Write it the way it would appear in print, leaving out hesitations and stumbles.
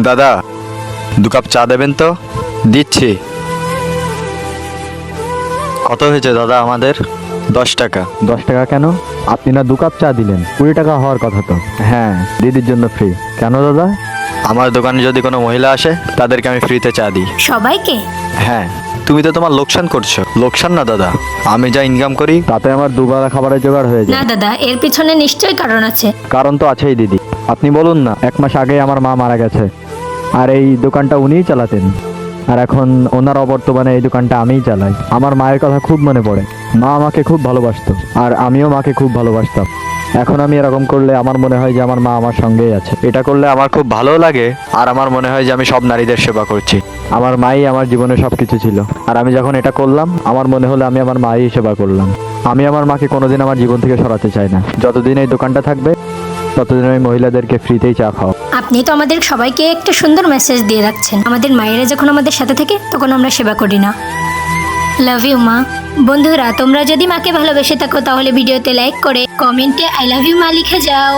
দাদা 2 কাপ চা দেবেন তো? দিচ্ছি। কত হয়েছে দাদা আমাদের? 10 টাকা। 10 টাকা কেন? আপনি না 2 কাপ চা দিলেন, 20 টাকা হওয়ার কথা তো। হ্যাঁ, দিদির জন্য ফ্রি। কেন দাদা? আমার দোকানে যদি কোনো মহিলা আসে তাদেরকে আমি ফ্রিতে চা দিই। সবাইকে? হ্যাঁ। তুমি তো তোমার লোকসান করছো। লোকসান না দাদা, আমি যা ইনকাম করি তাতে আমার দুবেলা খাবারের জোগাড় হয়ে না যায়। দাদা, এর পিছনে নিশ্চয়ই কারণ আছে। কারণ তো আছেই দিদি। আপনি বলুন না, 1 মাস আগে আমার মা মারা গেছে, আর এই দোকানটা উনিই চালাতেন। আর এখন ওনার অবর্তমানে এই দোকানটা আমিই চালাই। আমার মায়ের কথা খুব মনে পড়ে। মা আমাকে খুব ভালোবাসতো, আর আমিও মাকে খুব ভালোবাসতাম। এখন আমি এরকম করলে আমার মনে হয় যে আমার মা আমার সঙ্গেই আছে। এটা করলে আমার খুব ভালো লাগে, আর আমার মনে হয় যে আমি সব নারীদের সেবা করছি। আমার মাই আমার জীবনে সবকিছু ছিল, আর আমি যখন এটা করলাম আমার মনে হলো আমি আমার মাই সেবা করলাম। আমি আমার মাকে কোনোদিন আমার জীবন থেকে সরাতে চাই না। যতদিন এই দোকানটা থাকবে ততদিন আমি মহিলাদেরকে ফ্রিতেই চা খাও। আপনি তো আমাদের সবাইকে একটা সুন্দর মেসেজ দিয়ে রাখছেন। আমাদের মায়েরা যখন আমাদের সাথে থাকে তখন আমরা সেবা করি না। লাভ ইউ মা। বন্ধুরা, তোমরা যদি মাকে ভালোবেসে থাকো তাহলে ভিডিওতে লাইক করে কমেন্টে আই লাভ ইউ মা লিখে যাও।